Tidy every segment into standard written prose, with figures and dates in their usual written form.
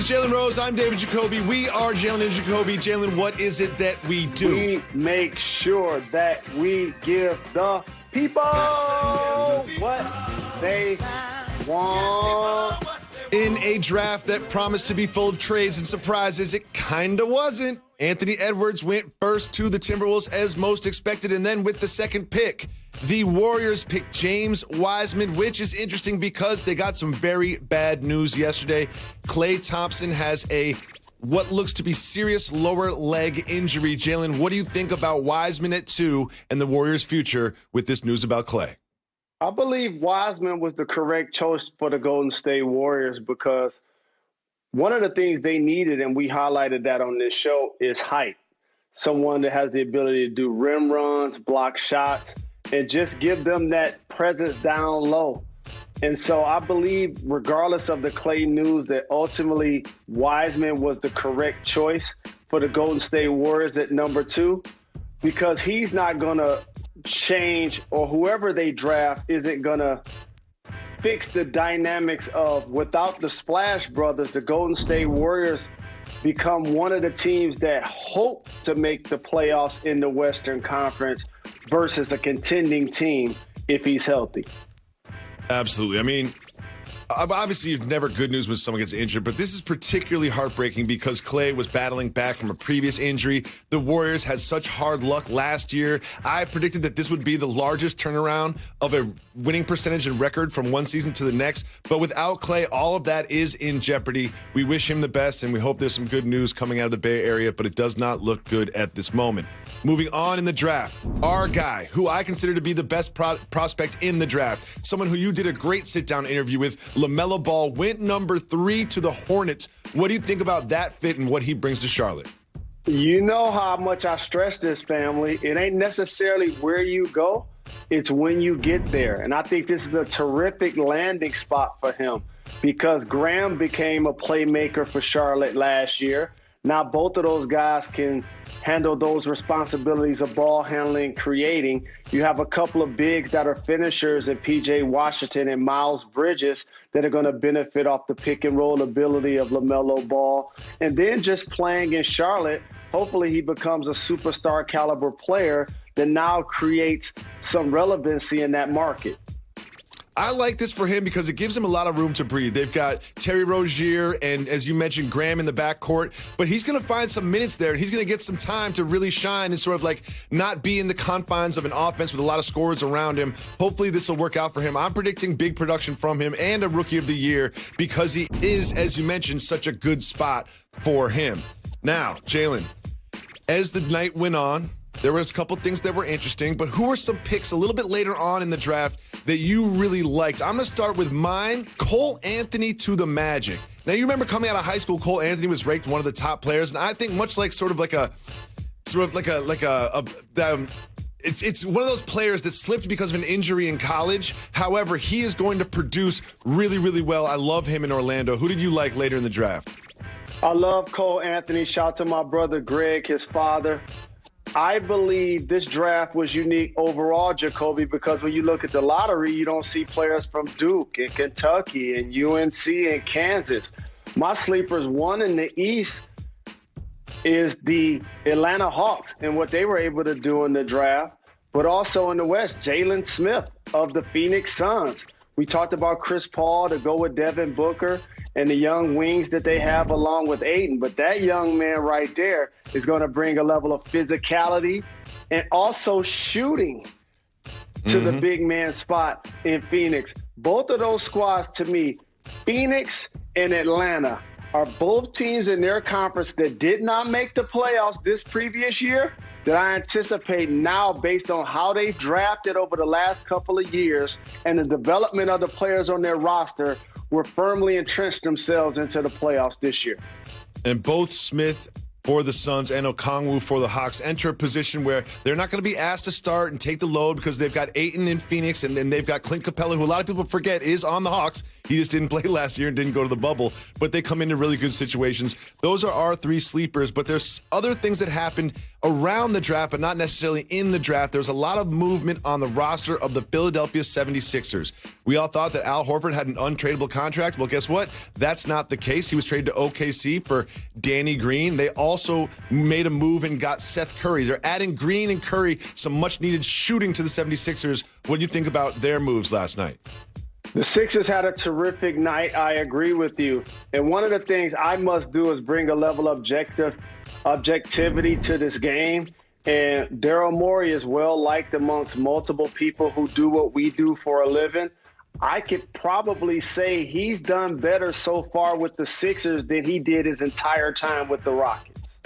is Jalen Rose. I'm David Jacoby. We are Jalen and Jacoby. Jalen, what is it that we do? We make sure that we give the people what they want. In a draft that promised to be full of trades and surprises, it kind of wasn't. Anthony Edwards went first to the Timberwolves as most expected, and then with the second pick, the Warriors picked James Wiseman, which is interesting because they got some very bad news yesterday. Klay Thompson has what looks to be serious lower leg injury. Jalen, what do you think about Wiseman at 2 and the Warriors' future with this news about Klay? I believe Wiseman was the correct choice for the Golden State Warriors because one of the things they needed, and we highlighted that on this show, is height. Someone that has the ability to do rim runs, block shots, and just give them that presence down low. And so I believe, regardless of the Klay news, that ultimately Wiseman was the correct choice for the Golden State Warriors at number 2, because he's not going to change, or whoever they draft isn't going to fix the dynamics of, without the Splash Brothers, the Golden State Warriors become one of the teams that hope to make the playoffs in the Western Conference versus a contending team if he's healthy. Absolutely. I mean, obviously, it's never good news when someone gets injured, but this is particularly heartbreaking because Klay was battling back from a previous injury. The Warriors had such hard luck last year. I predicted that this would be the largest turnaround of a winning percentage and record from one season to the next. But without Klay, all of that is in jeopardy. We wish him the best, and we hope there's some good news coming out of the Bay Area, but it does not look good at this moment. Moving on in the draft, our guy, who I consider to be the best prospect in the draft, someone who you did a great sit-down interview with, LaMelo Ball, went number 3 to the Hornets. What do you think about that fit and what he brings to Charlotte? You know how much I stress this, family. It ain't necessarily where you go. It's when you get there. And I think this is a terrific landing spot for him because Graham became a playmaker for Charlotte last year. Now both of those guys can handle those responsibilities of ball handling, creating. You have a couple of bigs that are finishers in P.J. Washington and Miles Bridges that are going to benefit off the pick and roll ability of LaMelo Ball. And then just playing in Charlotte, hopefully he becomes a superstar caliber player that now creates some relevancy in that market. I like this for him because it gives him a lot of room to breathe. They've got Terry Rozier and, as you mentioned, Graham in the backcourt, but he's going to find some minutes there, and he's going to get some time to really shine and sort of like not be in the confines of an offense with a lot of scorers around him. Hopefully this will work out for him. I'm predicting big production from him and a Rookie of the Year because he is, as you mentioned, such a good spot for him. Now, Jalen, as the night went on, there was a couple things that were interesting, but who are some picks a little bit later on in the draft that you really liked? I'm going to start with mine, Cole Anthony to the Magic. Now, you remember coming out of high school, Cole Anthony was ranked one of the top players, and I think much like it's one of those players that slipped because of an injury in college. However, he is going to produce really, really well. I love him in Orlando. Who did you like later in the draft? I love Cole Anthony. Shout out to my brother Greg, his father. I believe this draft was unique overall, Jacoby, because when you look at the lottery, you don't see players from Duke and Kentucky and UNC and Kansas. My sleepers, one in the East, is the Atlanta Hawks and what they were able to do in the draft, but also in the West, Jalen Smith of the Phoenix Suns. We talked about Chris Paul to go with Devin Booker and the young wings that they have along with Ayton. But that young man right there is going to bring a level of physicality and also shooting to the big man spot in Phoenix. Both of those squads, to me, Phoenix and Atlanta, are both teams in their conference that did not make the playoffs this previous year that I anticipate now, based on how they drafted over the last couple of years and the development of the players on their roster, will firmly entrench themselves into the playoffs this year. And both Smith for the Suns and Okongwu for the Hawks enter a position where they're not going to be asked to start and take the load because they've got Ayton in Phoenix, and then they've got Clint Capella, who a lot of people forget is on the Hawks. He just didn't play last year and didn't go to the bubble, but they come into really good situations. Those are our three sleepers, but there's other things that happened around the draft, but not necessarily in the draft. There's a lot of movement on the roster of the Philadelphia 76ers. We all thought that Al Horford had an untradeable contract. Well, guess what? That's not the case. He was traded to OKC for Danny Green. They also made a move and got Seth Curry. They're adding Green and Curry some much-needed shooting to the 76ers. What do you think about their moves last night? The Sixers had a terrific night. I agree with you. And one of the things I must do is bring a level of objectivity to this game. And Daryl Morey is well liked amongst multiple people who do what we do for a living. I could probably say he's done better so far with the Sixers than he did his entire time with the Rockets.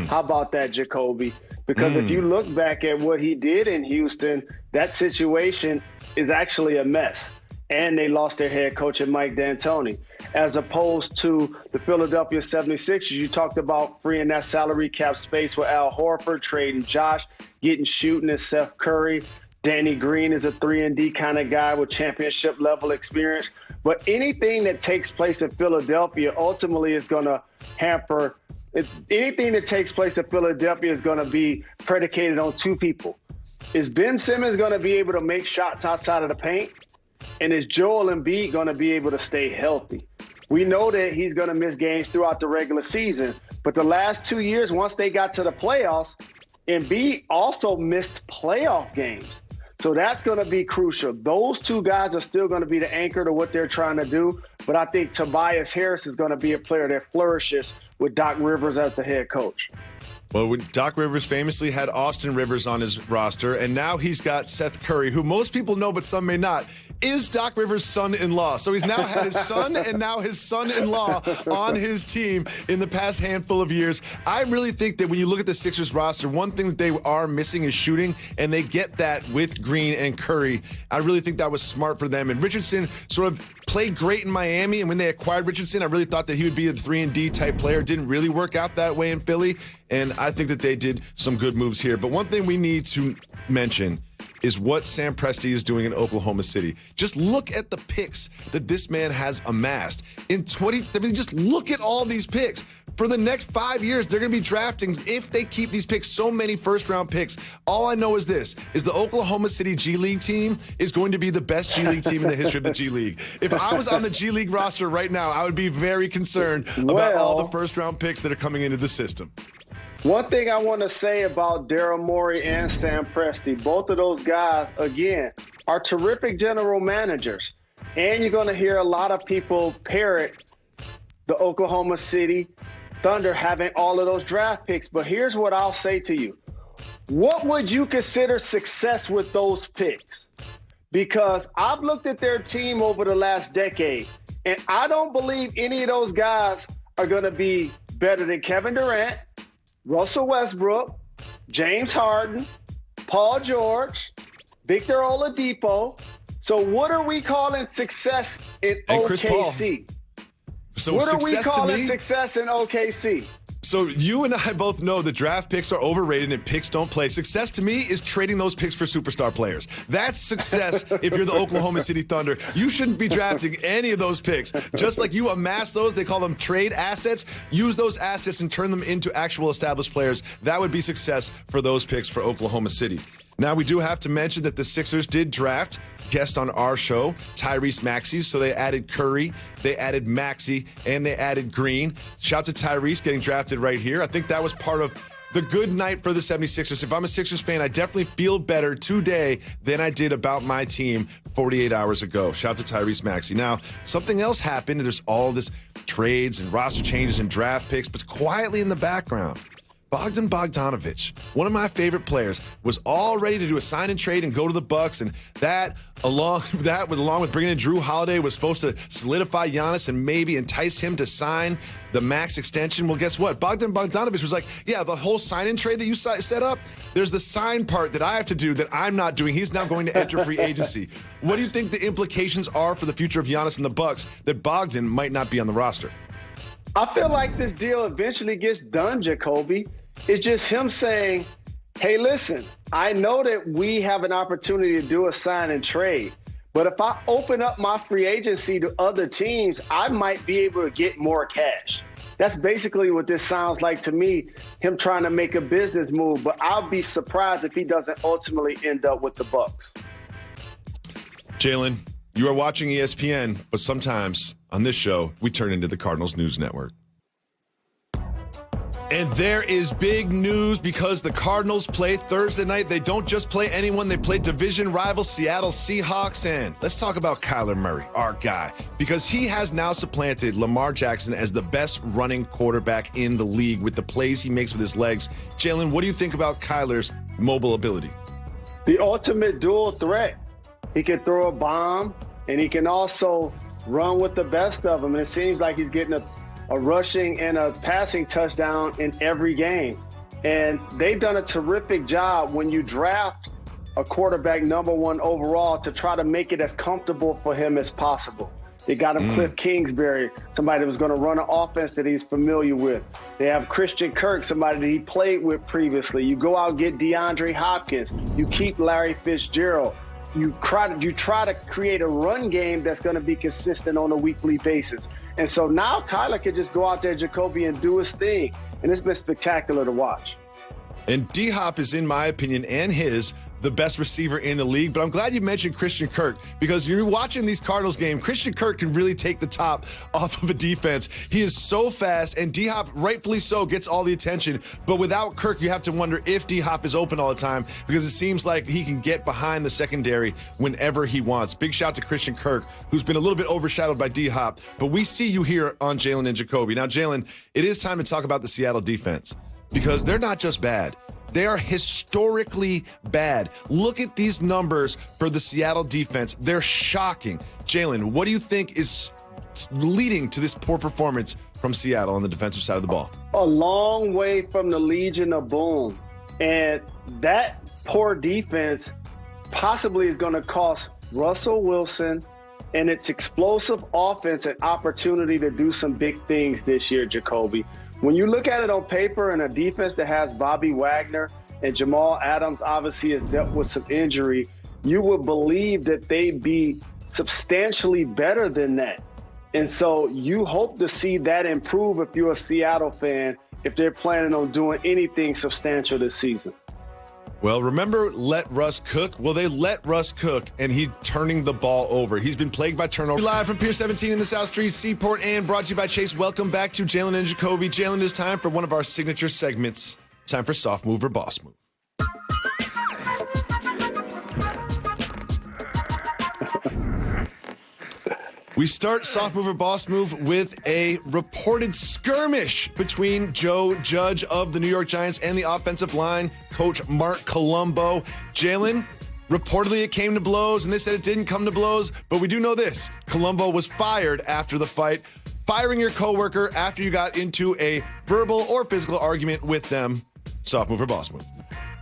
How about that, Jacoby? Because if you look back at what he did in Houston, that situation is actually a mess. And they lost their head coach and Mike D'Antoni. As opposed to the Philadelphia 76ers, you talked about freeing that salary cap space with Al Horford, trading Josh, getting shooting as Seth Curry. Danny Green is a 3-and-D kind of guy with championship level experience. But anything that takes place in Philadelphia ultimately is going to hamper. Anything that takes place in Philadelphia is going to be predicated on two people. Is Ben Simmons going to be able to make shots outside of the paint? And is Joel Embiid going to be able to stay healthy? We know that he's going to miss games throughout the regular season, but the last 2 years, once they got to the playoffs, Embiid also missed playoff games. So that's going to be crucial. Those two guys are still going to be the anchor to what they're trying to do, but I think Tobias Harris is going to be a player that flourishes with Doc Rivers as the head coach. Well, Doc Rivers famously had Austin Rivers on his roster, and now he's got Seth Curry, who most people know, but some may not, is Doc Rivers' son-in-law. So he's now had his son and now his son-in-law on his team in the past handful of years. I really think that when you look at the Sixers roster, one thing that they are missing is shooting, and they get that with Green and Curry. I really think that was smart for them. And Richardson sort of played great in Miami, and when they acquired Richardson, I really thought that he would be a 3-and-D type player. Didn't really work out that way in Philly, and I think that they did some good moves here. But one thing we need to mention is what Sam Presti is doing in Oklahoma City. Just look at the picks that this man has amassed. Just look at all these picks. For the next 5 years, they're going to be drafting, if they keep these picks, so many first-round picks. All I know is this, is the Oklahoma City G League team is going to be the best G League team in the history of the G League. If I was on the G League roster right now, I would be very concerned about all the first-round picks that are coming into the system. One thing I want to say about Daryl Morey and Sam Presti, both of those guys, again, are terrific general managers. And you're going to hear a lot of people parrot the Oklahoma City Thunder having all of those draft picks. But here's what I'll say to you. What would you consider success with those picks? Because I've looked at their team over the last decade, and I don't believe any of those guys are going to be better than Kevin Durant, Russell Westbrook, James Harden, Paul George, Victor Oladipo. So what are we calling success in OKC? So what are we calling success in OKC? So you and I both know that draft picks are overrated and picks don't play. Success to me is trading those picks for superstar players. That's success if you're the Oklahoma City Thunder. You shouldn't be drafting any of those picks. Just like you amass those, they call them trade assets. Use those assets and turn them into actual established players. That would be success for those picks for Oklahoma City. Now, we do have to mention that the Sixers did draft guest on our show, Tyrese Maxey. So they added Curry, they added Maxey, and they added Green. Shout to Tyrese getting drafted right here. I think that was part of the good night for the 76ers. If I'm a Sixers fan, I definitely feel better today than I did about my team 48 hours ago. Shout to Tyrese Maxey. Now, something else happened. There's all this trades and roster changes and draft picks, but quietly in the background, Bogdan Bogdanović, one of my favorite players, was all ready to do a sign and trade and go to the Bucks, and that along with bringing in Drew Holiday was supposed to solidify Giannis and maybe entice him to sign the max extension. Well, guess what? Bogdan Bogdanović was like, yeah, the whole sign and trade that you set up, there's the sign part that I have to do that I'm not doing. He's now going to enter free agency. What do you think the implications are for the future of Giannis and the Bucks that Bogdan might not be on the roster? I feel like this deal eventually gets done, Jacoby. It's just him saying, hey, listen, I know that we have an opportunity to do a sign and trade, but if I open up my free agency to other teams, I might be able to get more cash. That's basically what this sounds like to me, him trying to make a business move, but I'll be surprised if he doesn't ultimately end up with the Bucks. Jalen, you are watching ESPN, but sometimes on this show, we turn into the Cardinals News Network. And there is big news because the Cardinals play Thursday night. They don't just play anyone. They play division rival Seattle Seahawks. And let's talk about Kyler Murray, our guy, because he has now supplanted Lamar Jackson as the best running quarterback in the league with the plays he makes with his legs. Jalen, what do you think about Kyler's mobile ability? The ultimate dual threat. He can throw a bomb, and he can also run with the best of them. And it seems like he's getting a rushing and a passing touchdown in every game. And they've done a terrific job when you draft a quarterback #1 overall to try to make it as comfortable for him as possible. They got him Cliff Kingsbury, somebody that was going to run an offense that he's familiar with. They have Christian Kirk, somebody that he played with previously. You go out and get DeAndre Hopkins. You keep Larry Fitzgerald. You try to create a run game that's going to be consistent on a weekly basis. And so now Kyler can just go out there, Jacoby, and do his thing. And it's been spectacular to watch. And D-Hop is, in my opinion, and his, the best receiver in the league. But I'm glad you mentioned Christian Kirk, because you're watching these Cardinals games, Christian Kirk can really take the top off of a defense. He is so fast, and D-Hop, rightfully so, gets all the attention. But without Kirk, you have to wonder if D-Hop is open all the time, because it seems like he can get behind the secondary whenever he wants. Big shout to Christian Kirk, who's been a little bit overshadowed by D-Hop. But we see you here on Jalen and Jacoby. Now, Jalen, it is time to talk about the Seattle defense, because they're not just bad. They are historically bad. Look at these numbers for the Seattle defense. They're shocking. Jalen, what do you think is leading to this poor performance from Seattle on the defensive side of the ball? A long way from the Legion of Boom. And that poor defense possibly is going to cost Russell Wilson and its explosive offense an opportunity to do some big things this year, Jacoby. When you look at it on paper, and a defense that has Bobby Wagner and Jamal Adams obviously has dealt with some injury, you would believe that they'd be substantially better than that. And so you hope to see that improve if you're a Seattle fan, if they're planning on doing anything substantial this season. Well, remember, let Russ cook? Well, they let Russ cook, and he's turning the ball over. He's been plagued by turnovers. Live from Pier 17 in the South Street Seaport, and brought to you by Chase. Welcome back to Jalen and Jacoby. Jalen, it's time for one of our signature segments. Time for Soft Move or Boss Move. We start Soft Move or Boss Move with a reported skirmish between Joe Judge of the New York Giants and the offensive line coach Mark Colombo. Jalen, reportedly it came to blows, and they said it didn't come to blows, but we do know this. Colombo was fired after the fight. Firing your coworker after you got into a verbal or physical argument with them. Soft Move or Boss Move?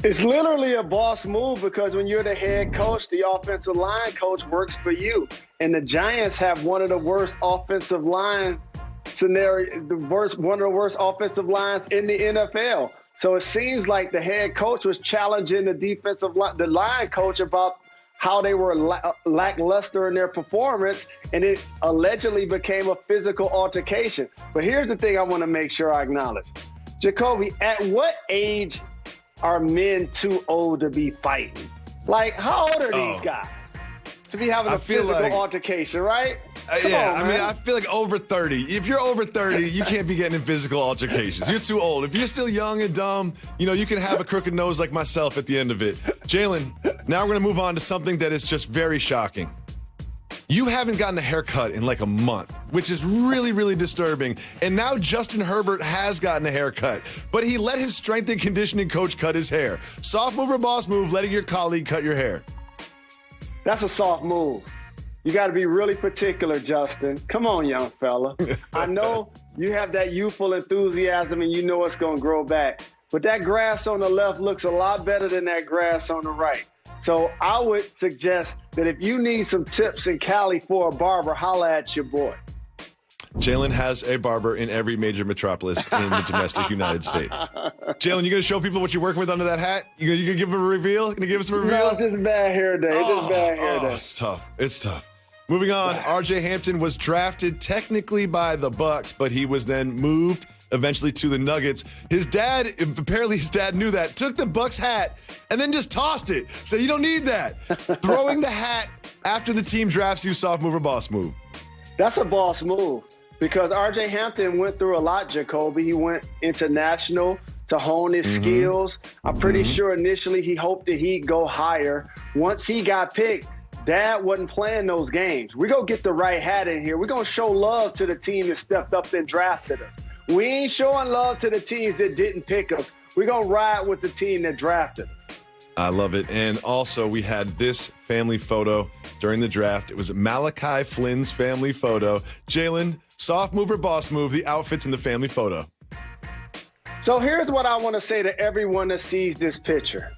It's literally a boss move, because when you're the head coach, the offensive line coach works for you. And the Giants have one of the worst offensive line one of the worst offensive lines in the NFL. So it seems like the head coach was challenging the line coach about how they were lackluster in their performance, and it allegedly became a physical altercation. But here's the thing I want to make sure I acknowledge. Jacoby, at what age are men too old to be fighting? Like, how old are these guys to be having a physical altercation, right? I feel like over 30. If you're over 30, you can't be getting in physical altercations. You're too old. If you're still young and dumb, you can have a crooked nose like myself at the end of it. Jalen, now we're going to move on to something that is just very shocking. You haven't gotten a haircut in like a month, which is really, really disturbing. And now Justin Herbert has gotten a haircut, but he let his strength and conditioning coach cut his hair. Soft move or boss move, letting your colleague cut your hair? That's a soft move. You got to be really particular, Justin. Come on, young fella. I know you have that youthful enthusiasm and you know it's going to grow back, but that grass on the left looks a lot better than that grass on the right. So I would suggest that if you need some tips in Cali for a barber, holla at your boy. Jalen has a barber in every major metropolis in the domestic United States. Jalen, you going to show people what you're working with under that hat? You going to give them a reveal? Going to give us a reveal? No, it's just bad hair day. It's tough. It's tough. Moving on, R.J. Hampton was drafted technically by the Bucks, but he was then moved eventually to the Nuggets. Apparently his dad knew that, took the Bucks hat, and then just tossed it. So you don't need that. Throwing the hat after the team drafts you, soft move or boss move? That's a boss move because R.J. Hampton went through a lot, Jacoby. He went international to hone his skills. I'm pretty sure initially he hoped that he'd go higher. Once he got picked, Dad wasn't playing those games. We're going to get the right hat in here. We're going to show love to the team that stepped up and drafted us. We ain't showing love to the teams that didn't pick us. We're going to ride with the team that drafted us. I love it. And also, we had this family photo during the draft. It was Malachi Flynn's family photo. Jalen, soft move or boss move, the outfits in the family photo? So here's what I want to say to everyone that sees this picture.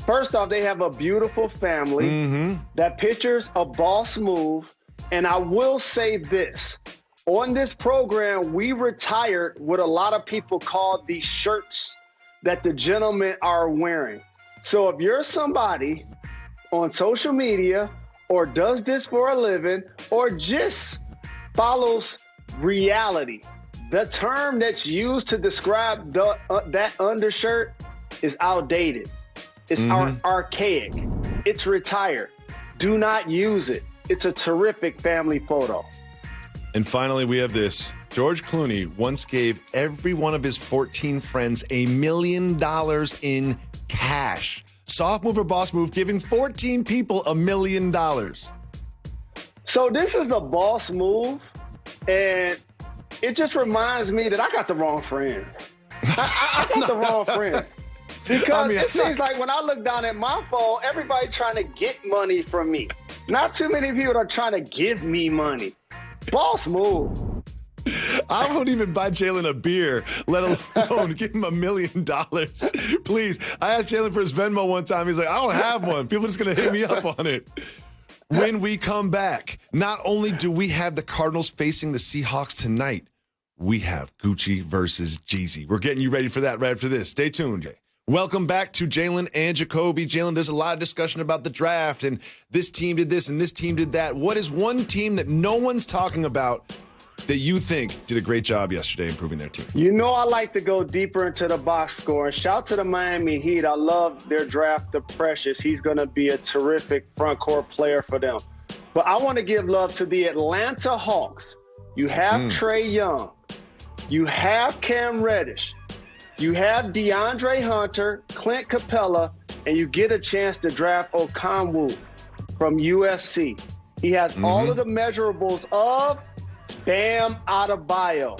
First off, they have a beautiful family. That picture's a boss move. And I will say this. On this program, we retired what a lot of people call the shirts that the gentlemen are wearing. So if you're somebody on social media or does this for a living or just follows reality, the term that's used to describe that undershirt is outdated. It's archaic. It's retired. Do not use it. It's a terrific family photo. And finally, we have this. George Clooney once gave every one of his 14 friends $1 million in cash. Soft move or boss move, giving 14 people $1 million. So this is a boss move, and it just reminds me that I got the wrong friends. I got the wrong friends. Because it seems like when I look down at my phone, everybody trying to get money from me. Not too many people are trying to give me money. Boss move. I won't even buy Jalen a beer, let alone give him $1 million. Please. I asked Jalen for his Venmo one time. He's like, I don't have one. People are just going to hit me up on it. When we come back, not only do we have the Cardinals facing the Seahawks tonight, we have Gucci versus Jeezy. We're getting you ready for that right after this. Stay tuned, Jay. Welcome back to Jalen and Jacoby. Jalen, there's a lot of discussion about the draft and this team did this and this team did that. What is one team that no one's talking about that you think did a great job yesterday improving their team? You know I like to go deeper into the box score. And shout to the Miami Heat. I love their draft of Precious. He's going to be a terrific front court player for them. But I want to give love to the Atlanta Hawks. You have Trae Young. You have Cam Reddish. You have DeAndre Hunter, Clint Capella, and you get a chance to draft Okonwu from USC. He has all of the measurables of Bam Adebayo.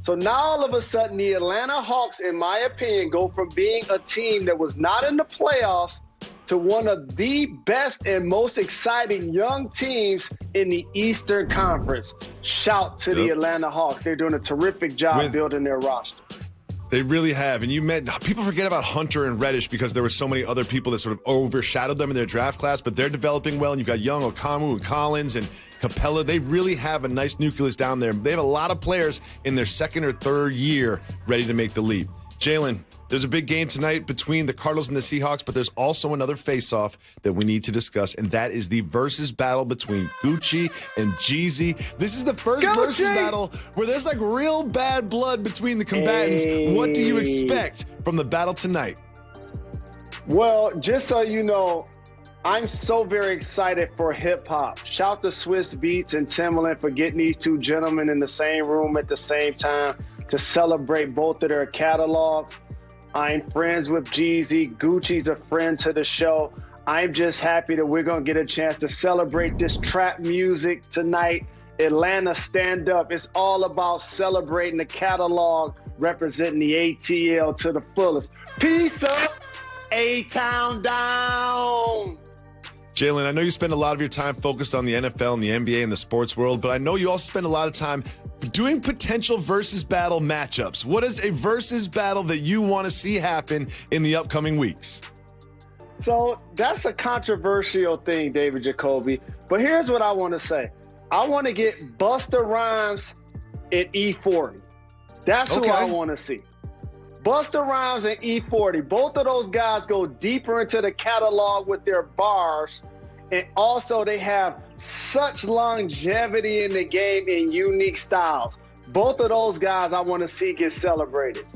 So now all of a sudden the Atlanta Hawks, in my opinion, go from being a team that was not in the playoffs to one of the best and most exciting young teams in the Eastern Conference. Shout to the Atlanta Hawks. They're doing a terrific job building their roster. They really have. And people forget about Hunter and Reddish because there were so many other people that sort of overshadowed them in their draft class, but they're developing well. And you've got Young, Okonwu, and Collins, and Capella. They really have a nice nucleus down there. They have a lot of players in their second or third year ready to make the leap. Jalen, there's a big game tonight between the Cardinals and the Seahawks, but there's also another face-off that we need to discuss, and that is the versus battle between Gucci and Jeezy. This is the first versus battle where there's like real bad blood between the combatants. What do you expect from the battle tonight? Well, just so you know, I'm so very excited for hip-hop. Shout to Swiss Beats and Timbaland for getting these two gentlemen in the same room at the same time to celebrate both of their catalogs. I'm friends with Jeezy. Gucci's a friend to the show. I'm just happy that we're going to get a chance to celebrate this trap music tonight. Atlanta, stand up. It's all about celebrating the catalog, representing the ATL to the fullest. Peace up, A-Town down. Jalen, I know you spend a lot of your time focused on the NFL and the NBA and the sports world, but I know you also spend a lot of time doing potential versus battle matchups. What is a versus battle that you want to see happen in the upcoming weeks? So that's a controversial thing, David Jacoby. But here's what I want to say. I want to get Busta Rhymes and E40. That's who I want to see. Busta Rhymes and E40. Both of those guys go deeper into the catalog with their bars. And also they have such longevity in the game in unique styles. Both of those guys I want to see get celebrated.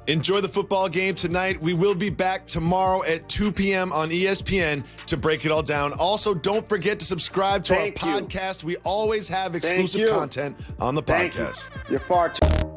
Enjoy the football game tonight. We will be back tomorrow at 2 p.m. on ESPN to break it all down. Also, don't forget to subscribe to our podcast. We always have exclusive content on the podcast. You're far too...